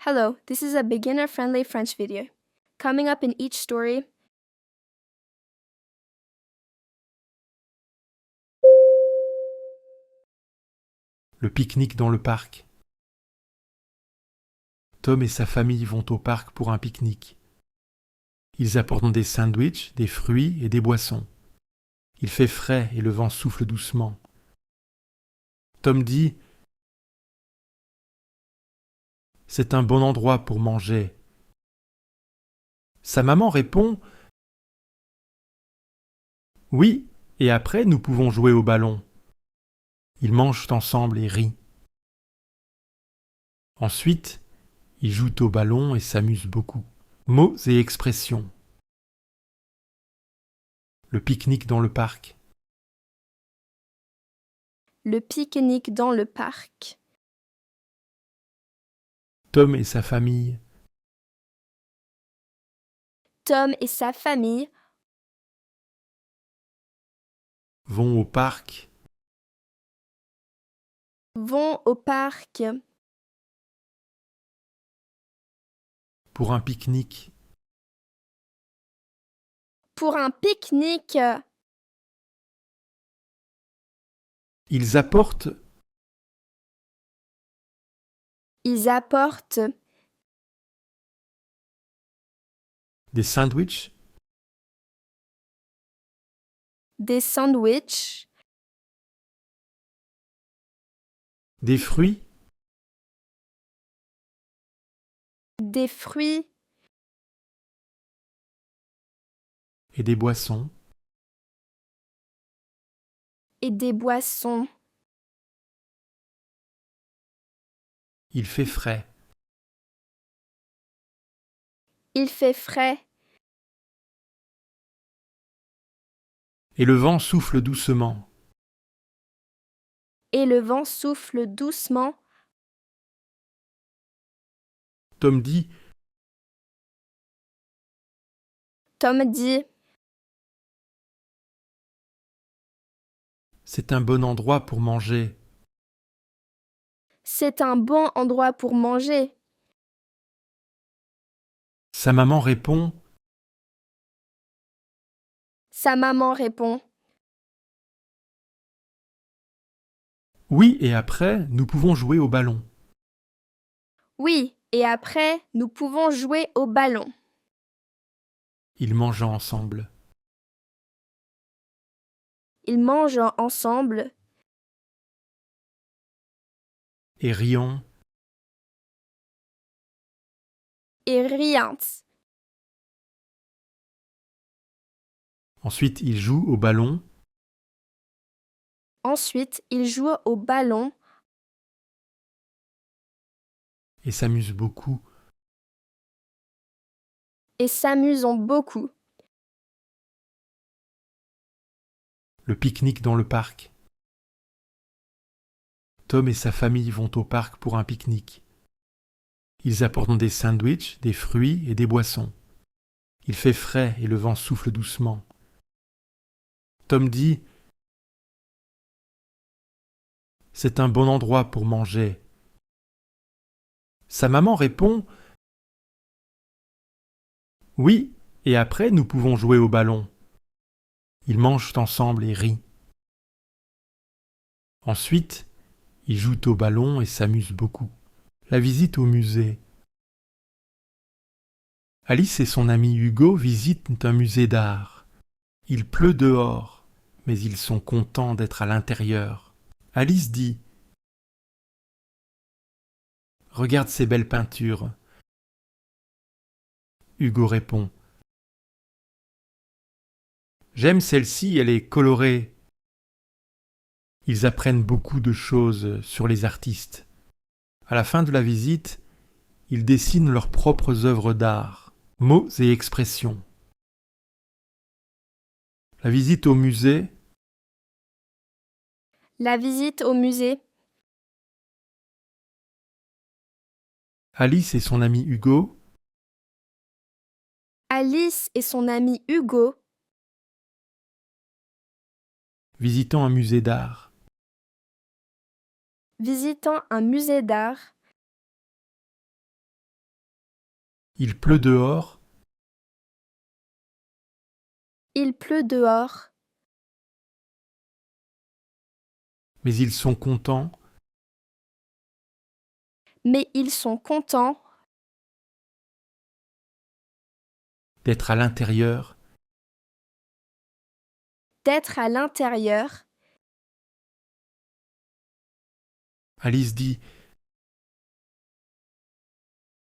Hello, this is a beginner-friendly French video. Coming up in each story, Le pique-nique dans le parc. Tom et sa famille vont au parc pour un pique-nique. Ils apportent des sandwichs, des fruits et des boissons. Il fait frais et le vent souffle doucement. Tom dit « C'est un bon endroit pour manger ». Sa maman répond « Oui, et après nous pouvons jouer au ballon ». Ils mangent ensemble et rient. Ensuite, ils jouent au ballon et s'amusent beaucoup. Mots et expressions. Le pique-nique dans le parc. le pique-nique dans le parc. Tom et sa famille. Tom et sa famille Vont au parc. vont au parc Pour un pique-nique. pour un pique-nique. Ils apportent Ils apportent des sandwichs, des sandwichs, des fruits, des fruits et des boissons. et des boissons. Il fait frais. Il fait frais Et le vent souffle doucement. et le vent souffle doucement. Tom dit Tom dit « C'est un bon endroit pour manger ». c'est un bon endroit pour manger. Sa maman répond Sa maman répond « Oui, et après, nous pouvons jouer au ballon ». oui, et après, nous pouvons jouer au ballon. Ils mangent ensemble. Ils mangent ensemble Et riant. et rient. Ensuite, ils jouent au ballon Ensuite, ils jouent au ballon et s'amusent beaucoup. et s'amusent beaucoup. Le pique-nique dans le parc. Tom et sa famille vont au parc pour un pique-nique. Ils apportent des sandwichs, des fruits et des boissons. Il fait frais et le vent souffle doucement. Tom dit « C'est un bon endroit pour manger ». Sa maman répond « Oui, et après nous pouvons jouer au ballon ». Ils mangent ensemble et rient. Ensuite, ils jouent au ballon et s'amusent beaucoup. La visite au musée. Alice et son ami Hugo visitent un musée d'art. Il pleut dehors, mais ils sont contents d'être à l'intérieur. Alice dit « Regarde ces belles peintures ». Hugo répond « J'aime celle-ci, elle est colorée ». Ils apprennent beaucoup de choses sur les artistes. À la fin de la visite, ils dessinent leurs propres œuvres d'art, mots et expressions. La visite au musée. La visite au musée. Alice et son ami Hugo Alice et son ami Hugo visitant un musée d'art. visitant un musée d'art. Il pleut dehors, Il pleut dehors, mais ils sont contents mais ils sont contents d'être à l'intérieur. d'être à l'intérieur. Alice dit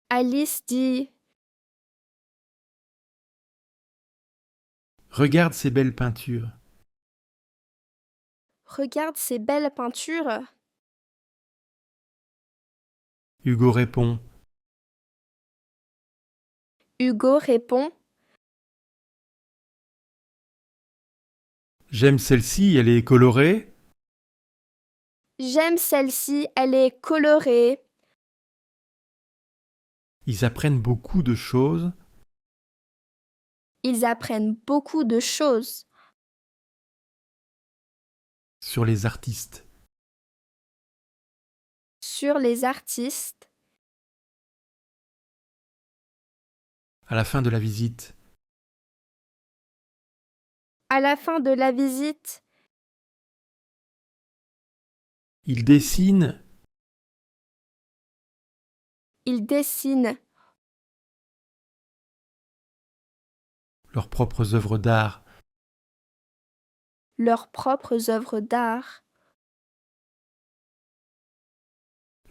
Alice dit « Regarde ces belles peintures. regarde ces belles peintures. Hugo répond Hugo répond « J'aime celle-ci, elle est colorée. j'aime celle-ci, elle est colorée. Ils apprennent beaucoup de choses Ils apprennent beaucoup de choses sur les artistes. sur les artistes. À la fin de la visite, À la fin de la visite, ils dessinent ils dessinent leurs propres œuvres d'art. leurs propres œuvres d'art.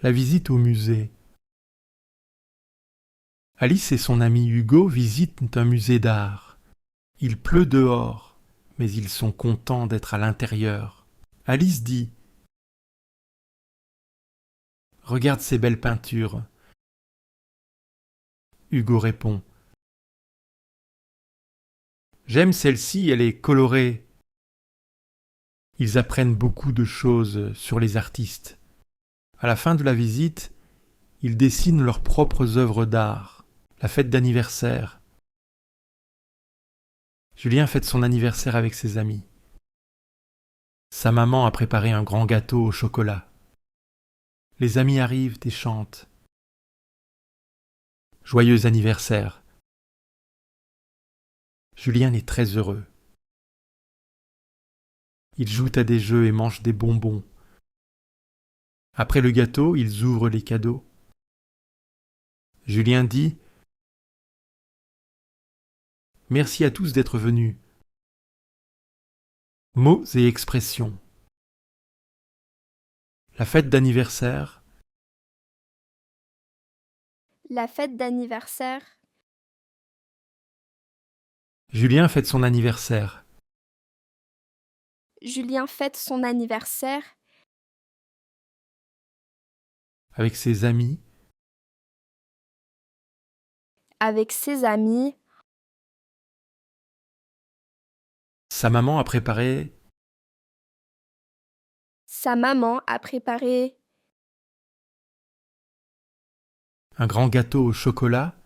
La visite au musée. Alice et son ami Hugo visitent un musée d'art. Il pleut dehors, mais ils sont contents d'être à l'intérieur. Alice dit « Regarde ces belles peintures. » Hugo répond « J'aime celle-ci, elle est colorée. » Ils apprennent beaucoup de choses sur les artistes. À la fin de la visite, ils dessinent leurs propres œuvres d'art. La fête d'anniversaire. Julien fête son anniversaire avec ses amis. Sa maman a préparé un grand gâteau au chocolat. Les amis arrivent et chantent. Joyeux anniversaire. Julien est très heureux. Ils jouent à des jeux et mangent des bonbons. Après le gâteau, ils ouvrent les cadeaux. Julien dit « Merci à tous d'être venus. » Mots et expressions. La fête d'anniversaire. La fête d'anniversaire. Julien fête son anniversaire. Julien fête son anniversaire Avec ses amis. avec ses amis. Sa maman a préparé Sa maman a préparé un grand gâteau au chocolat.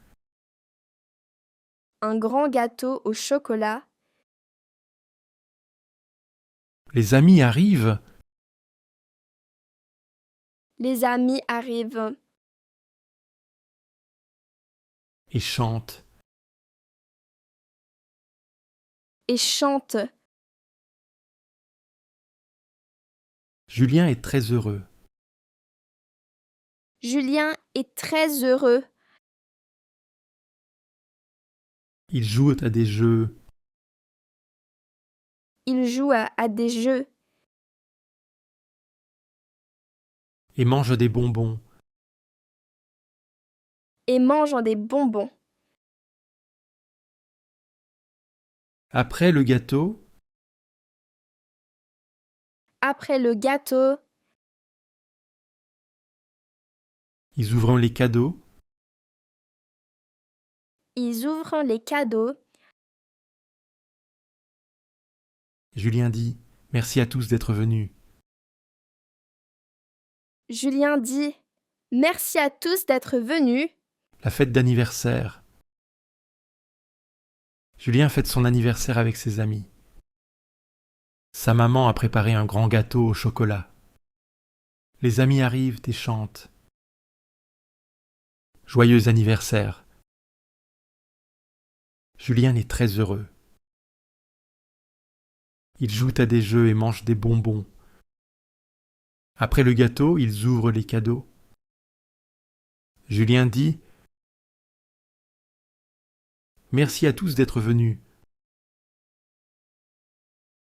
un grand gâteau au chocolat. Les amis arrivent Les amis arrivent et chantent. et chantent. Julien est très heureux. Julien est très heureux. Ils jouent à des jeux. Il joue à des jeux Et mange des bonbons. et mange des bonbons. Après le gâteau, Après le gâteau, ils ouvrent les cadeaux. ils ouvrent les cadeaux. Julien dit « Merci à tous d'être venus. » Julien dit « Merci à tous d'être venus. » La fête d'anniversaire. Julien fête son anniversaire avec ses amis. Sa maman a préparé un grand gâteau au chocolat. Les amis arrivent et chantent. Joyeux anniversaire. Julien est très heureux. Ils jouent à des jeux et mangent des bonbons. Après le gâteau, ils ouvrent les cadeaux. Julien dit « Merci à tous d'être venus.